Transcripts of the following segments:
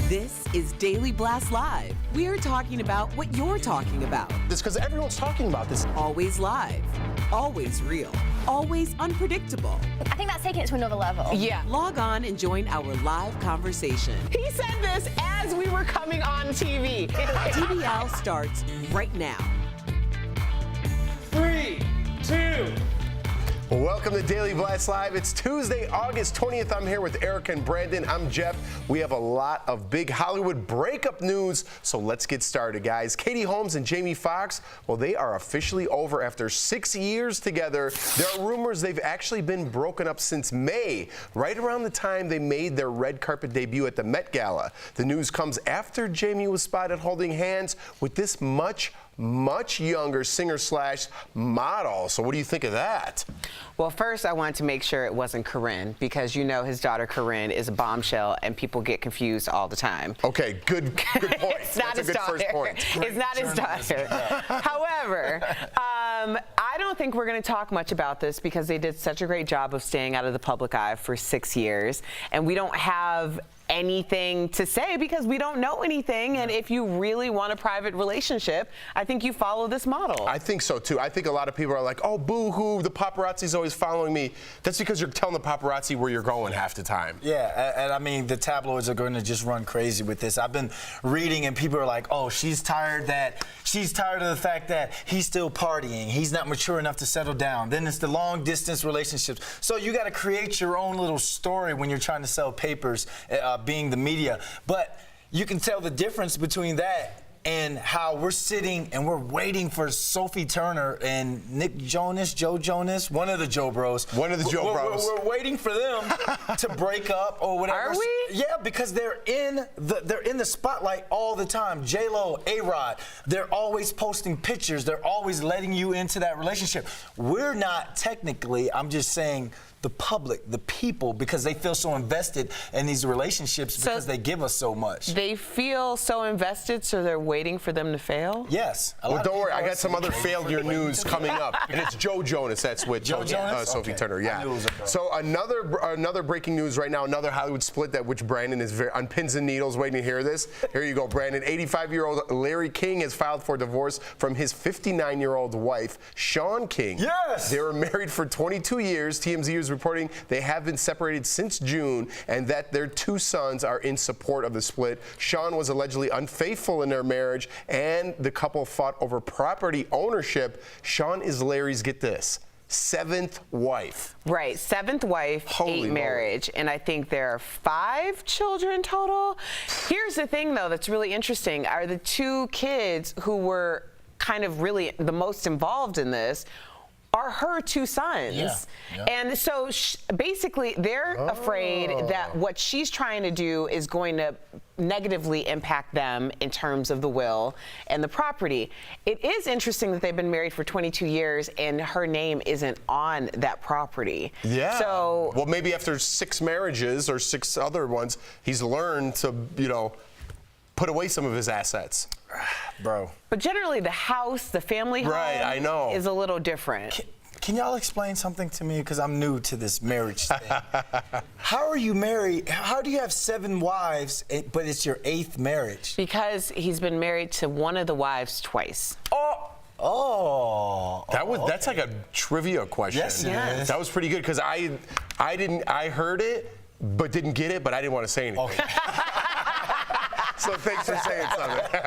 This is Daily Blast Live. We're talking about what you're talking about. It's because everyone's talking about this. Always live, always real, always unpredictable. I think that's taking it to another level. Yeah. Log on and join our live conversation. He said this as we were coming on TV. DBL starts right now. 3, 2. Welcome to Daily Blast Live. It's Tuesday, August 20th. I'm here with Erica and Brandon. I'm Jeff. We have a lot of big Hollywood breakup news, so let's get started, guys. Katie Holmes and Jamie Foxx, well, they are officially over after 6 years together. There are rumors they've actually been broken up since May, right around the time they made their red carpet debut at the Met Gala. The news comes after Jamie was spotted holding hands with this much younger singer/model. So what do you think of that? Well, first I wanted to make sure it wasn't Corinne, because you know his daughter Corinne is a bombshell and people get confused all the time. Okay, good point. It's not That's his a good daughter. first point. It's not his daughter. However, I don't think we're going to talk much about this because they did such a great job of staying out of the public eye for 6 years, and we don't have anything to say because we don't know anything. And if you really want a private relationship, I think you follow this model. I think so too. I think a lot of people are like, oh, boo-hoo, the paparazzi's always following me. That's because you're telling the paparazzi where you're going half the time. Yeah, and I mean, the tabloids are going to just run crazy with this. I've been reading and people are like, oh, she's tired of the fact that he's still partying. He's not mature enough to settle down. Then it's the long distance relationships. So you got to create your own little story when you're trying to sell papers, being the media. But you can tell the difference between that and how we're sitting and we're waiting for Sophie Turner and Nick Jonas, Joe Jonas, one of the Joe Bros. One of the Joe Bros. We're waiting for them to break up or whatever. Are we? Yeah, because they're in the spotlight all the time. J-Lo, A-Rod, they're always posting pictures. They're always letting you into that relationship. We're not technically, I'm just saying, the public, the people, because they feel so invested in these relationships because they give us so much. They feel so invested, so they're waiting for them to fail? Yes. Well, don't worry, I got some other failure news coming up, and it's Joe Jonas that's with Sophie Turner. Yeah. So another breaking news right now, another Hollywood split that which Brandon is very on pins and needles waiting to hear this. Here you go, Brandon. 85-year-old Larry King has filed for divorce from his 59-year-old wife, Sean King. Yes. They were married for 22 years. TMZ is reporting they have been separated since June and that their 2 sons are in support of the split. Sean was allegedly unfaithful in their marriage, and the couple fought over property ownership. Sean is Larry's, get this, 7th wife. Right, 7th wife, Holy 8 marriage, and I think there are 5 children total. Here's the thing, though, that's really interesting. Are the 2 kids who were kind of really the most involved in this are her 2 sons. Yeah. And so basically they're afraid that what she's trying to do is going to negatively impact them in terms of the will and the property. It is interesting that they've been married for 22 years and her name isn't on that property. Yeah. So, well, maybe after 6 marriages or 6 other ones, he's learned to, put away some of his assets. Bro. but generally the house, the family home, Right, I know. is a little different. Can y'all explain something to me? Because I'm new to this marriage thing. How are you married? How do you have 7 wives, but it's your 8th marriage? Because he's been married to one of the wives twice. Oh. That's like a trivia question. Yes, it is. That was pretty good because I heard it, but didn't get it, but I didn't want to say anything. Okay. So thanks for saying something.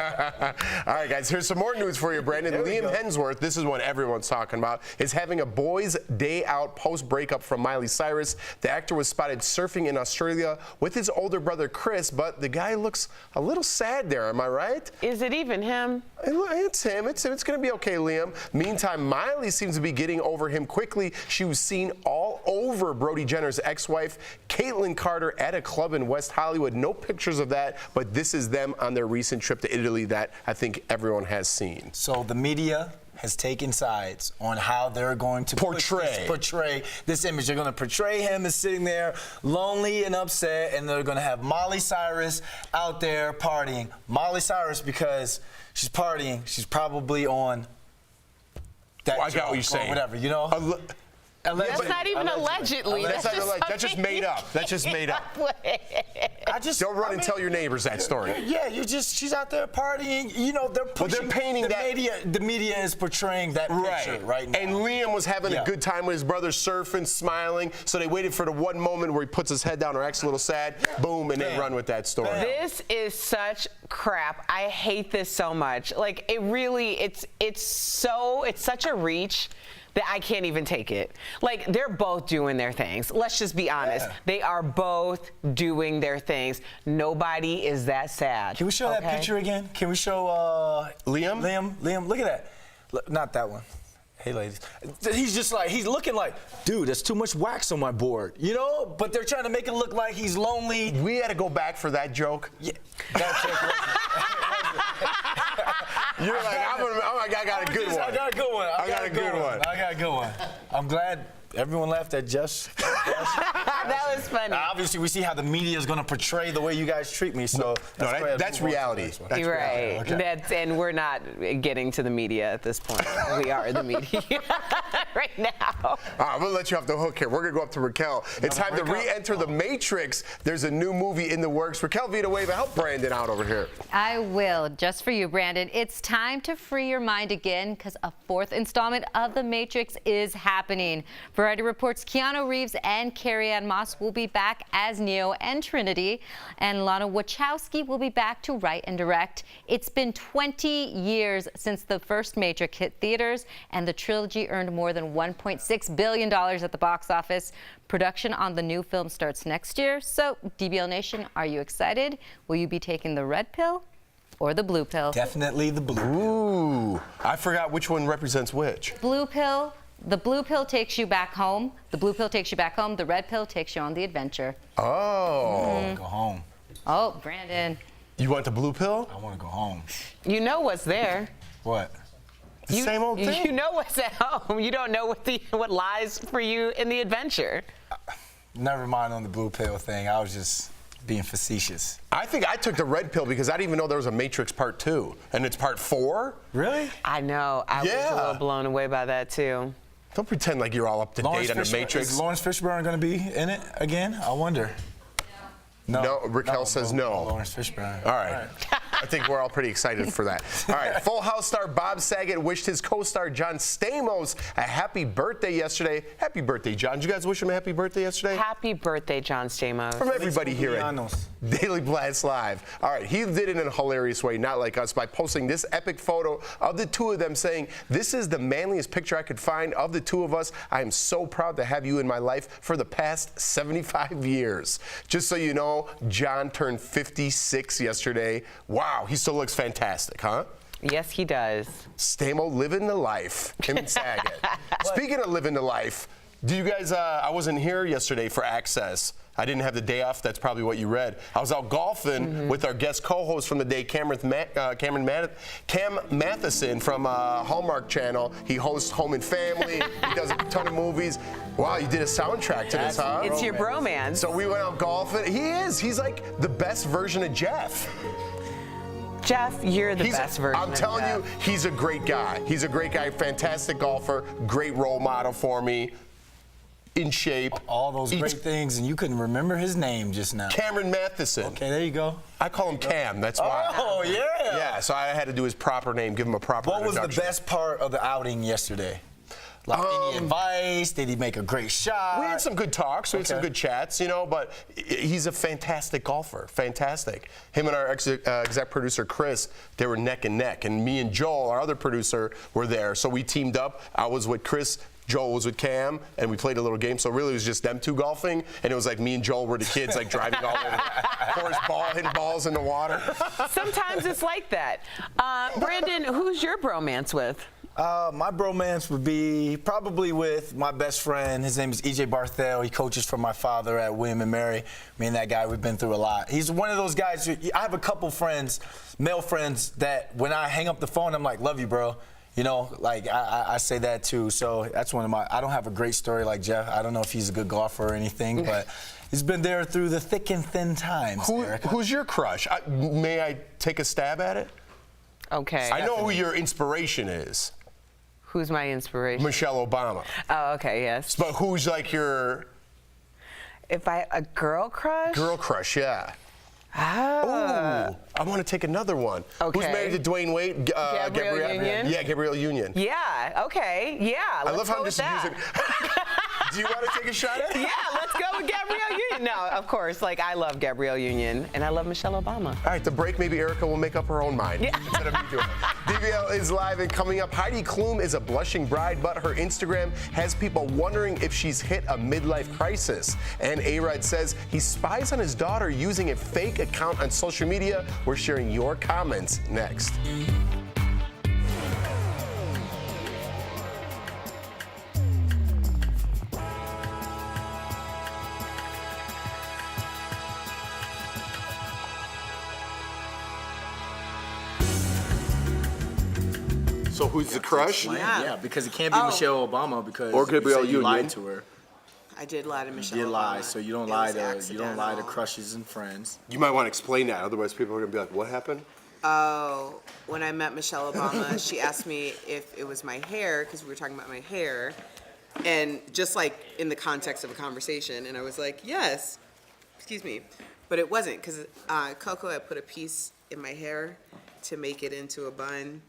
All right, guys, here's some more news for you, Brandon. Liam Hemsworth, this is what everyone's talking about, is having a boys' day out post-breakup from Miley Cyrus. The actor was spotted surfing in Australia with his older brother, Chris, but the guy looks a little sad there, am I right? Is it even him? It's him. It's going to be okay, Liam. Meantime, Miley seems to be getting over him quickly. She was seen all over Brody Jenner's ex-wife, Caitlyn Carter, at a club in West Hollywood. No pictures of that, but this is them on their recent trip to Italy that I think everyone has seen. So the media has taken sides on how they're going to portray this image. They're going to portray him as sitting there lonely and upset, and they're going to have Miley Cyrus out there partying. Miley Cyrus, because she's partying, she's probably on that I got what you're saying. Whatever, you know? That's not even allegedly. That's just made up. That's just made up. Don't run and tell your neighbors that story. Yeah, she's out there partying. You know, they're pushing. They're painting the media is portraying that picture right now. And Liam was having a good time with his brother, surfing, smiling. So they waited for the one moment where he puts his head down or acts a little sad. Boom, and they run with that story. This is such crap. I hate this so much. Like, it really, it's such a reach that I can't even take it. Like, they're both doing their things. Let's just be honest. Yeah. They are both doing their things. Nobody is that sad. Can we show that picture again? Can we show Liam? Liam, look at that. Look, not that one. Hey, ladies. He's just like, he's looking like, dude, there's too much wax on my board, you know? But they're trying to make it look like he's lonely. We had to go back for that joke. Yeah, that joke You're like, I got a good one. I got a good one. I got a good one. I'm glad everyone laughed at Jess. That was funny. Obviously, we see how the media is going to portray the way you guys treat me. So that's reality. That's right. Okay. And we're not getting to the media at this point. We are the media right now. I'm going to let you off the hook here. We're going to go up to Raquel. It's time to re-enter the Matrix. There's a new movie in the works. Raquel Villanueva, help Brandon out over here. I will, just for you, Brandon. It's time to free your mind again because a 4th installment of The Matrix is happening. Variety reports Keanu Reeves and Carrie-Anne Moss will be back as Neo and Trinity, and Lana Wachowski will be back to write and direct. It's been 20 years since the first Matrix hit theaters, and the trilogy earned more than $1.6 billion at the box office. Production on the new film starts next year. So, DBL Nation, are you excited? Will you be taking the red pill or the blue pill? Definitely the blue. Ooh, I forgot which one represents which. Blue pill. The blue pill takes you back home. The blue pill takes you back home. The red pill takes you on the adventure. Oh. Go home. Oh, Brandon. You want the blue pill? I want to go home. You know what's there. What? Same old thing. You know what's at home. You don't know what lies for you in the adventure. Never mind on the blue pill thing. I was just being facetious. I think I took the red pill because I didn't even know there was a Matrix Part 2. And it's Part 4? Really? I know. I was Yeah. a little blown away by that, too. Don't pretend like you're all up to date on the Matrix. Is Lawrence Fishburne going to be in it again? I wonder. No, Raquel says no. Lawrence Fishburne. All right. I think we're all pretty excited for that. All right. Full House star Bob Saget wished his co-star John Stamos a happy birthday yesterday. Happy birthday, John. Did you guys wish him a happy birthday yesterday? Happy birthday, John Stamos. From everybody here at Cumpleaños. Daily Blast Live. All right, he did it in a hilarious way, not like us, by posting this epic photo of the two of them saying, "This is the manliest picture I could find of the two of us. I am so proud to have you in my life for the past 75 years. Just so you know, John turned 56 yesterday. Wow, he still looks fantastic, huh? Yes, he does. Stamo living the life. Him and Saget. Speaking of living the life, do you guys, I wasn't here yesterday for Access. I didn't have the day off. That's probably what you read. I was out golfing with our guest co-host from the day, Cam Matheson from Hallmark Channel. He hosts Home and Family. He does a ton of movies. Wow, you did a soundtrack to this, huh? It's your bromance. So we went out golfing. He is. He's like the best version of Jeff. Jeff, you're the best version I'm of telling Jeff. you, he's a great guy. He's a great guy, fantastic golfer, great role model for me, in shape. All those great things, and you couldn't remember his name just now. Cameron Matheson. Okay, there you go. I call him Cam, that's why. Oh, yeah. Yeah, so I had to do his proper name, give him a proper What was the introduction. best part of the outing yesterday? Like any advice? Did he make a great shot? We had some good talks, we had some Okay. good chats, you know, but he's a fantastic golfer, fantastic. Him and our exec producer, Chris, they were neck and neck, and me and Joel, our other producer, were there. So we teamed up. I was with Chris, Joel was with Cam, and we played a little game. So really it was just them two golfing, and it was like me and Joel were the kids, like driving all over the course, hitting balls in the water. Sometimes it's like that. Brandon, who's your bromance with? My bromance would be probably with my best friend. His name is EJ Barthel. He coaches for my father at William & Mary. Me and that guy, we've been through a lot. He's one of those guys. I have a couple friends, male friends, that when I hang up the phone, I'm like, love you, bro. You know, like I say that too. So that's one of my, I don't have a great story like Jeff. I don't know if he's a good golfer or anything, but he's been there through the thick and thin times. Who's your crush? May I take a stab at it? Okay. I know who your inspiration is. Who's my inspiration? Michelle Obama. Oh, okay, yes. But who's like your If a girl crush? girl crush? Yeah. Ah. Ooh, I want to take another one. Who's Okay. married to Dwayne Wade? Gabrielle Union? Yeah, Gabrielle Union. Yeah, okay, yeah. I Let's love go how with this that. music. Do you want to take a shot at it? Yeah, let's go with Gabrielle Union. No, of course, like I love Gabrielle Union and I love Michelle Obama. All right, the break, maybe Erica will make up her own mind instead of me doing it. DBL is live and coming up. Heidi Klum is a blushing bride, but her Instagram has people wondering if she's hit a midlife crisis. And A-Rod says he spies on his daughter using a fake account on social media. We're sharing your comments next. So who's the crush? Yeah, because it can't be Michelle Obama because Or Gabrielle you said you Union. lied to her. I did lie to Michelle You did lie, Obama. so you don't It lie was to accidental. crushes and friends. You might want to explain that, otherwise people are gonna be like, "What happened?" Oh, when I met Michelle Obama, she asked me if it was my hair, because we were talking about my hair, and just like in the context of a conversation, and I was like, yes, excuse me, but it wasn't, because Coco had put a piece in my hair to make it into a bun,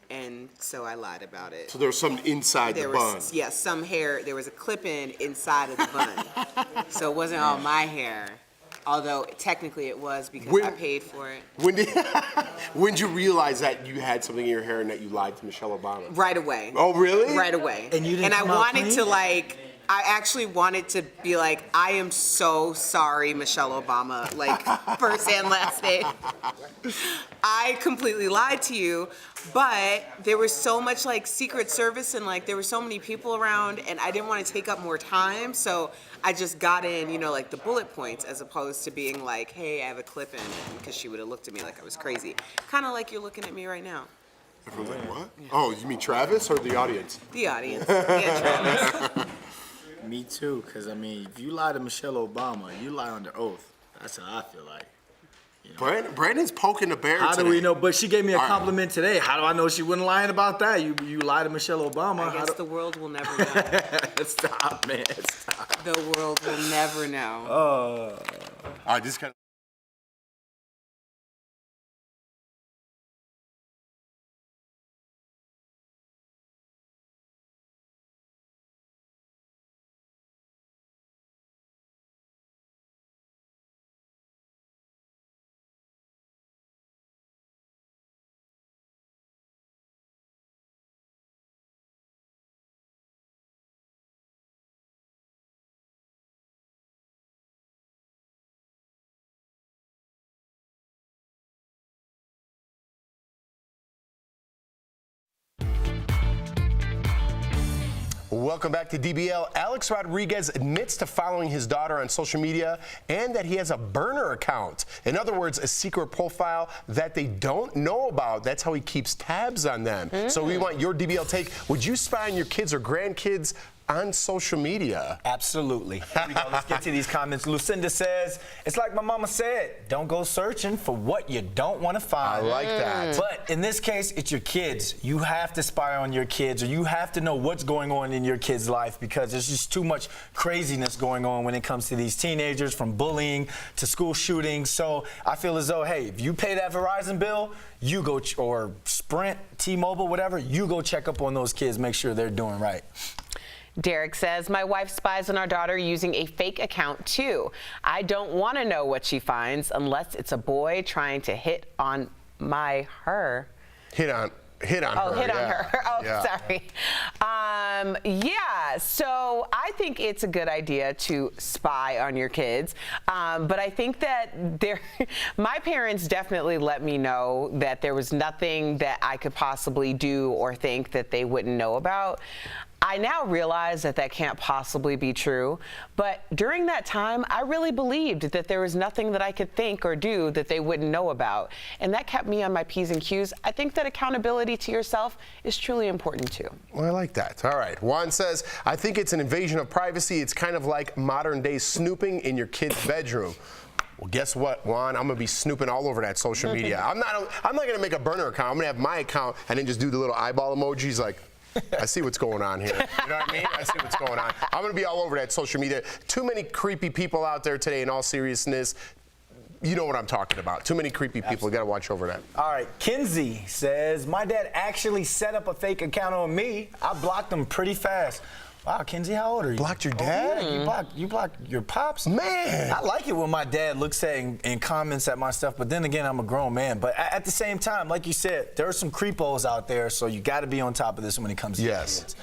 and so I lied about it. So there was some inside There the bun. was, yes, some hair, there was a clip-in inside of the bun, so it wasn't all my hair. Although technically it was because I paid for it. When did you realize that you had something in your hair and that you lied to Michelle Obama? Right away. Oh, really? Right away. And you didn't I come out wanted clean? to I actually wanted to be like, I am so sorry, Michelle Obama, like first and last name. I completely lied to you, but there was so much like Secret Service and like there were so many people around and I didn't want to take up more time, so I just got in, you know, like the bullet points as opposed to being like, hey, I have a clip in, because she would have looked at me like I was crazy. Kind of like you're looking at me right now. Everyone's like, what? Oh, you mean Travis or the audience? The audience. Yeah, Travis. Me too, because, I mean, if you lie to Michelle Obama, you lie under oath. That's how I feel like. You know? Brandon's poking the bear How today. do we know? But she gave me a All right. compliment today. How do I know she wasn't lying about that? You lie to Michelle Obama. I guess the world will never know. Stop, man. Stop. The world will never know. All right, this kind of. Welcome back to DBL. Alex Rodriguez admits to following his daughter on social media and that he has a burner account. In other words, a secret profile that they don't know about. That's how he keeps tabs on them. So we want your DBL take. Would you spy on your kids or grandkids on social media? Absolutely. Here we go. Let's get to these comments. Lucinda says, it's like my mama said, don't go searching for what you don't want to find. I like that. But in this case, it's your kids. You have to spy on your kids, or you have to know what's going on in your kid's life, because there's just too much craziness going on when it comes to these teenagers, from bullying to school shootings. So I feel as though, hey, if you pay that Verizon bill, you go, or Sprint, T-Mobile, whatever, you go check up on those kids, make sure they're doing right. Derek says, my wife spies on our daughter using a fake account too. I don't want to know what she finds unless it's a boy trying to hit on her. Hit on her. Hit on yeah. her. Oh, Yeah. sorry. Yeah, so I think it's a good idea to spy on your kids. But I think that my parents definitely let me know that there was nothing that I could possibly do or think that they wouldn't know about. I now realize that that can't possibly be true, but during that time, I really believed that there was nothing that I could think or do that they wouldn't know about, and that kept me on my P's and Q's. I think that accountability to yourself is truly important too. Well, I like that. All right. Juan says, I think it's an invasion of privacy. It's kind of like modern day snooping in your kid's bedroom. Well, guess what, Juan? I'm gonna be snooping all over that social media. I'm not gonna make a burner account. I'm gonna have my account and then just do the little eyeball emojis like, I see what's going on here. You know what I mean? I see what's going on. I'm going to be all over that social media. Too many creepy people out there today, in all seriousness. You know what I'm talking about. Too many creepy people. Got to watch over that. All right, Kinsey says, my dad actually set up a fake account on me. I blocked him pretty fast. Wow, Kinsey, how old are you? Blocked your dad? Yeah, you blocked your pops? Man. I like it when my dad looks at and comments at my stuff, but then again, I'm a grown man. But at the same time, like you said, there are some creepos out there, so you got to be on top of this when it comes to kids.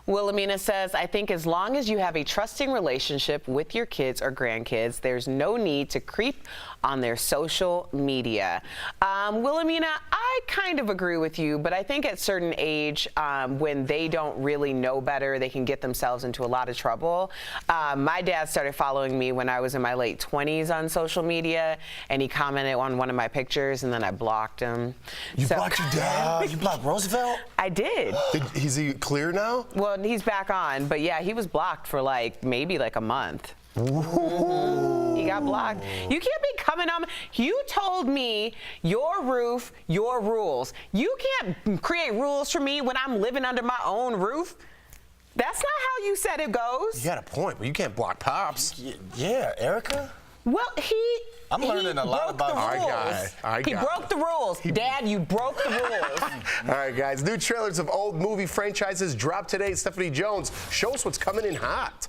Wilhelmina says, I think as long as you have a trusting relationship with your kids or grandkids, there's no need to creep on their social media. Wilhelmina, I kind of agree with you, but I think at certain age, when they don't really know better, they can get themselves into a lot of trouble. My dad started following me when I was in my late 20s on social media, and he commented on one of my pictures, and then I blocked him. You blocked your dad? You blocked Roosevelt? I did. Is he clear now? Well, he's back on, but yeah, he was blocked for maybe a month. He got blocked. You can't be coming on. You told me your roof, your rules. You can't create rules for me when I'm living under my own roof. That's not how you said it goes. You got a point, but you can't block pops. Yeah, Erica? Well, I'm learning a lot about He broke the rules. Dad, you broke the rules. All right, guys. New trailers of old movie franchises drop today. Stephanie Jones, show us what's coming in hot.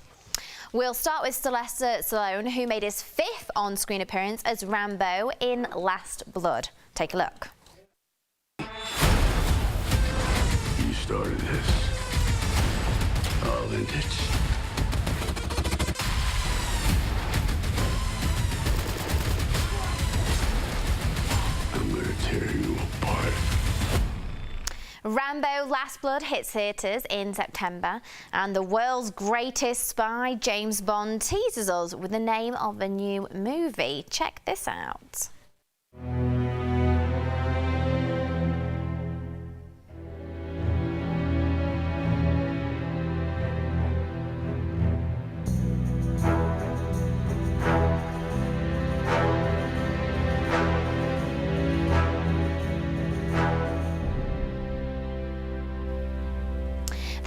We'll start with Sylvester Stallone, who made his 5th on-screen appearance as Rambo in Last Blood. Take a look. You started this. I'll end it. I'm gonna tear you apart. Rambo Last Blood hits theatres in September, and the world's greatest spy, James Bond, teases us with the name of a new movie. Check this out.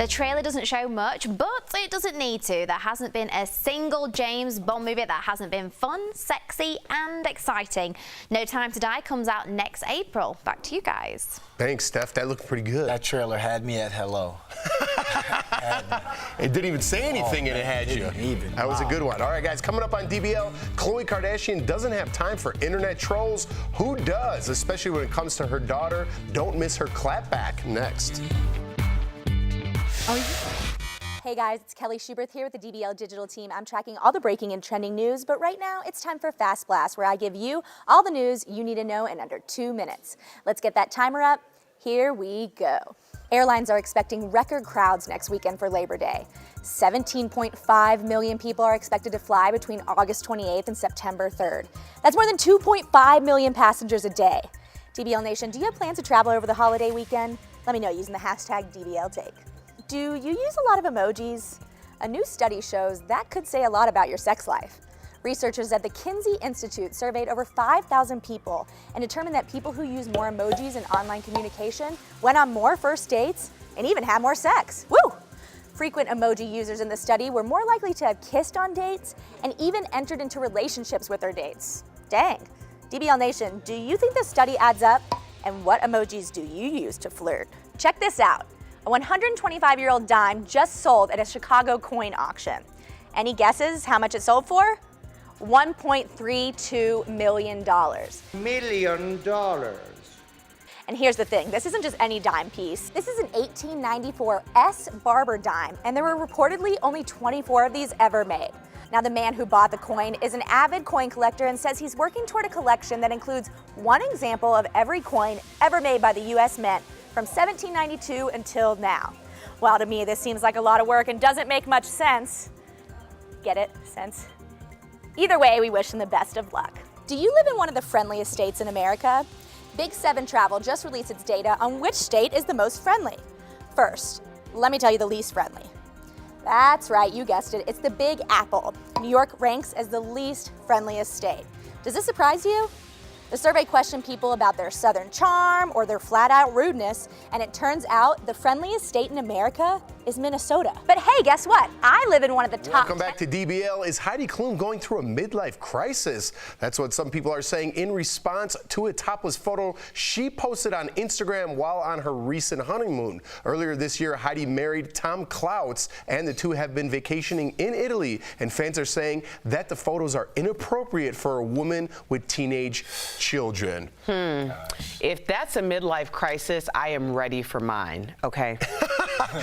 The trailer doesn't show much, but it doesn't need to. There hasn't been a single James Bond movie that hasn't been fun, sexy, and exciting. No Time to Die comes out next April. Back to you guys. Thanks, Steph. That looked pretty good. That trailer had me at hello. It didn't even say anything and it had you. Didn't even. That was a good one. All right, guys, coming up on DBL, Khloe Kardashian doesn't have time for internet trolls. Who does, especially when it comes to her daughter? Don't miss her clapback next. Hey guys, it's Kelly Schuberth here with the DBL Digital team. I'm tracking all the breaking and trending news, but right now it's time for Fast Blast, where I give you all the news you need to know in under 2 minutes. Let's get that timer up. Here we go. Airlines are expecting record crowds next weekend for Labor Day. 17.5 million people are expected to fly between August 28th and September 3rd. That's more than 2.5 million passengers a day. DBL Nation, do you have plans to travel over the holiday weekend? Let me know using the hashtag dbltake. Do you use a lot of emojis? A new study shows that could say a lot about your sex life. Researchers at the Kinsey Institute surveyed over 5,000 people and determined that people who use more emojis in online communication went on more first dates and even had more sex. Woo! Frequent emoji users in the study were more likely to have kissed on dates and even entered into relationships with their dates. Dang. DBL Nation, do you think this study adds up? And what emojis do you use to flirt? Check this out. A 125-year-old dime just sold at a Chicago coin auction. Any guesses how much it sold for? $1.32 million. $1 million. And here's the thing, this isn't just any dime piece. This is an 1894 S. Barber dime, and there were reportedly only 24 of these ever made. Now, the man who bought the coin is an avid coin collector and says he's working toward a collection that includes one example of every coin ever made by the U.S. Mint from 1792 until now. Well, to me, this seems like a lot of work and doesn't make much sense. Get it? Sense? Either way, we wish him the best of luck. Do you live in one of the friendliest states in America? Big 7 Travel just released its data on which state is the most friendly. First, let me tell you the least friendly. That's right, you guessed it, it's the Big Apple. New York ranks as the least friendliest state. Does this surprise you? The survey questioned people about their southern charm or their flat-out rudeness, and it turns out the friendliest state in America is Minnesota. But hey, guess what? I live in one of the top. Welcome back to DBL. Is Heidi Klum going through a midlife crisis? That's what some people are saying in response to a topless photo she posted on Instagram while on her recent honeymoon. Earlier this year, Heidi married Tom Cloutz, and the two have been vacationing in Italy, and fans are saying that the photos are inappropriate for a woman with teenage children. If that's a midlife crisis, I am ready for mine, okay?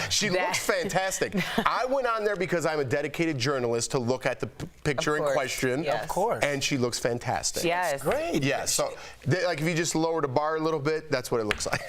She looks fantastic. I went on there because I'm a dedicated journalist to look at the picture in question. Yes. Of course. And she looks fantastic. Yes. Great. Yeah, so like if you just lower the bar a little bit, that's what it looks like.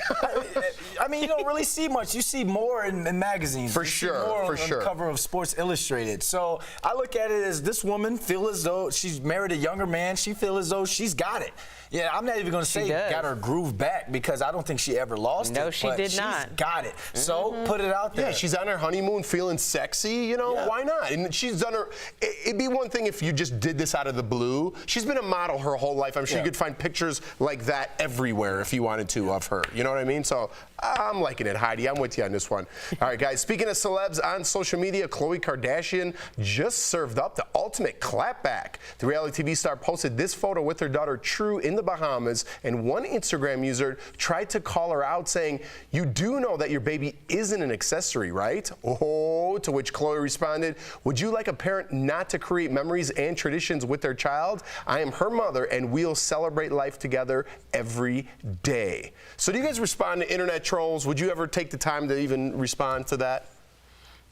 I mean, you don't really see much. You see more in magazines. For You see sure, more for on sure. the cover of Sports Illustrated. So I look at it as this woman feel as though she's married a younger man. She feel as though she's got it. Yeah, I'm not even going to say does. got her groove back because I don't think she ever lost it. No, she but did she's not. got it. So put it out there. Yeah, she's on her honeymoon feeling sexy, you know, why not? And she's done her, it'd be one thing if you just did this out of the blue. She's been a model her whole life. I'm sure you could find pictures like that everywhere if you wanted to of her. You know what I mean? So I'm liking it, Heidi. I'm with you on this one. All right, guys, speaking of celebs on social media, Khloe Kardashian just served up the ultimate clapback. The reality TV star posted this photo with her daughter True in the Bahamas, and one Instagram user tried to call her out saying, "You do know that your baby isn't an accessory, right?" Oh, to which Khloe responded, "Would you like a parent not to create memories and traditions with their child? I am her mother and we'll celebrate life together every day." So do you guys respond to internet trolls? Would you ever take the time to even respond to that?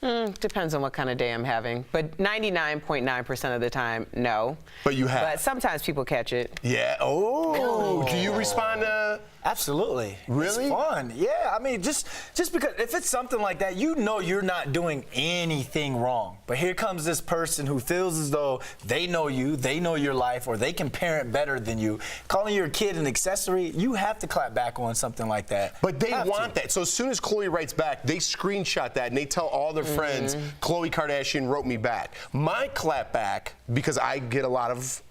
Depends on what kind of day I'm having, but 99.9% of the time, no. But you have. But sometimes people catch it. Yeah. Oh. Do you respond to? Absolutely. Really? It's fun. Yeah, I mean, just because if it's something like that, you know you're not doing anything wrong. But here comes this person who feels as though they know you, they know your life, or they can parent better than you. Calling your kid an accessory, you have to clap back on something like that. But they want that. So as soon as Khloe writes back, they screenshot that and they tell all their friends, Khloe Kardashian wrote me back. My clap back, because I get a lot of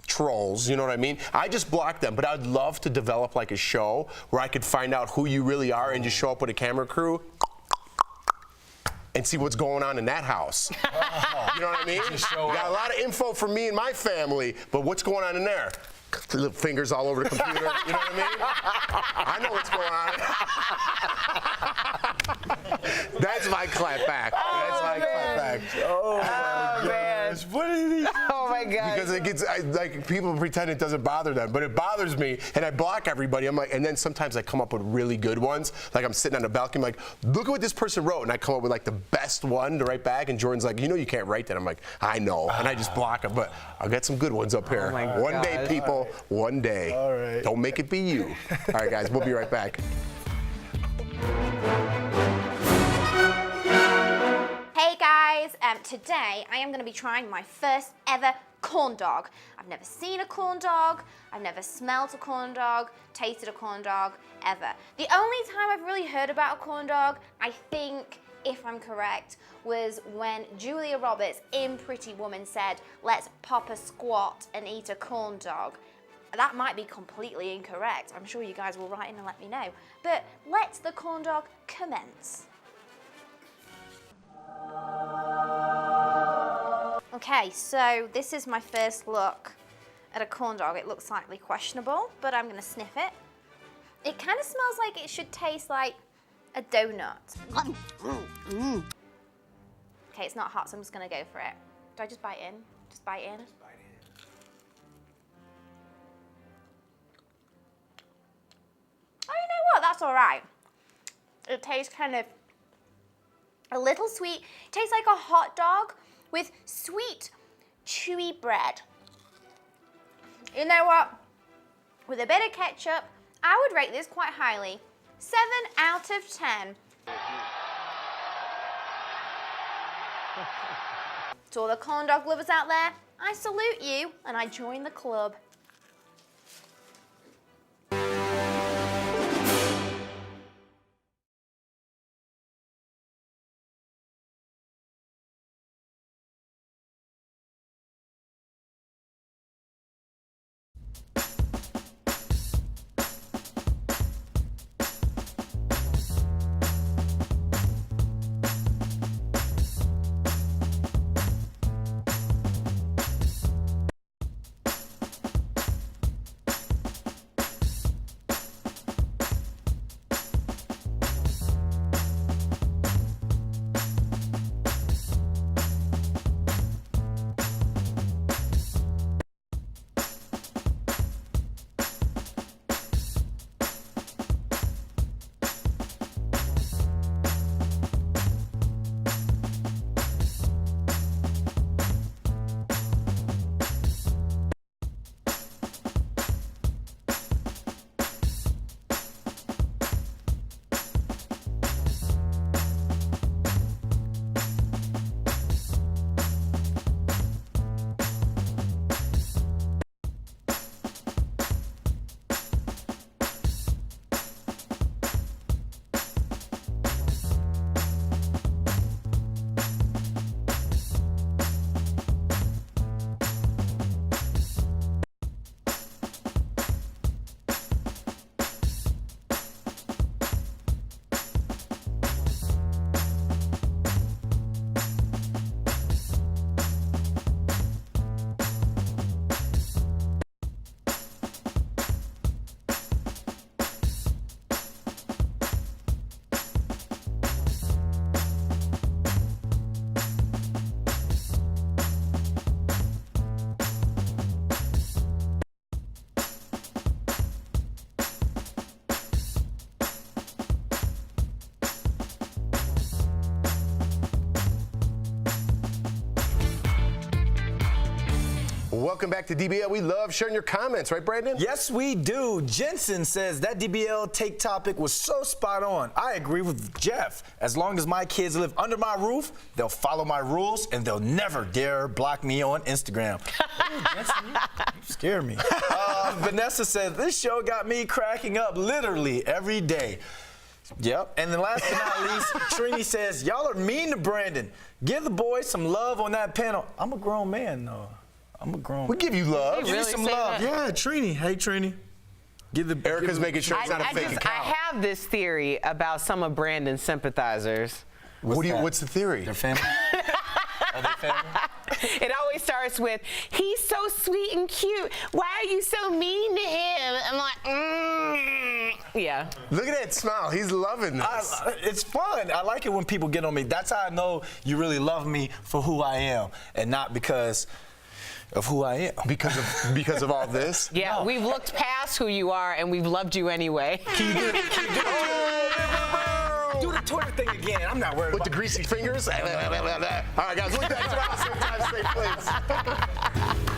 trolls, you know what I mean? I just block them, but I'd love to develop like a show where I could find out who you really are and just show up with a camera crew. and see what's going on in that house. You know what I mean? You got a lot of info for me and my family, but what's going on in there? Little fingers all over the computer. You know what I mean? I know what's going on. That's my clap back. That's my clap back. Oh, man. What did he do? Oh, my God. Because it gets, like, people pretend it doesn't bother them, but it bothers me, and I block everybody. I'm like, and then sometimes I come up with really good ones. Like, I'm sitting on the balcony, I'm like, look at what this person wrote, and I come up with, like, the best one to write back, and Jordan's like, you know you can't write that. I'm like, I know, and I just block them, but I'll get some good ones up here. One day, people, one day. All right. Don't make it be you. All right, guys, we'll be right back. Hey guys, today I am going to be trying my first ever corn dog. I've never seen a corn dog, I've never smelled a corn dog, tasted a corn dog, ever. The only time I've really heard about a corn dog, I think, if I'm correct, was when Julia Roberts in Pretty Woman said, let's pop a squat and eat a corn dog. That might be completely incorrect. I'm sure you guys will write in and let me know. But let the corn dog commence. Okay, so this is my first look at a corn dog. It looks slightly questionable, but I'm gonna sniff it. It kind of smells like it should taste like a donut. Okay, it's not hot, so I'm just gonna go for it. Do I just bite in? Just bite in? Oh, you know what? That's all right. It tastes kind of a little sweet. It tastes like a hot dog with sweet, chewy bread. You know what? With a bit of ketchup, I would rate this quite highly. 7 out of 10. To all the corn dog lovers out there, I salute you and I join the club. Welcome back to DBL. We love sharing your comments, right, Brandon? Yes, we do. Jensen says that DBL take topic was so spot on. I agree with Jeff. As long as my kids live under my roof, they'll follow my rules and they'll never dare block me on Instagram. Ooh, Jensen, you scared me. Vanessa says this show got me cracking up literally every day. Yep. And then last but not least, Trini says, y'all are mean to Brandon. Give the boy some love on that panel. I'm a grown man, though. I'm a grown man. We give you love. Give you some love. Yeah, Trini. Hey, Trini. Erica's making sure it's not a fake account. I have this theory about some of Brandon's sympathizers. What's the theory? They're family. Are they family? It always starts with, he's so sweet and cute. Why are you so mean to him? I'm like, yeah. Look at that smile. He's loving this. It's fun. I like it when people get on me. That's how I know you really love me for who I am and not because of who I am. Because of all this? Yeah, we've looked past who you are and we've loved you anyway. Can you do it? Do the Twitter thing again. I'm not worried With about the greasy fingers? All right, guys, look at that smile. Sometimes stay please.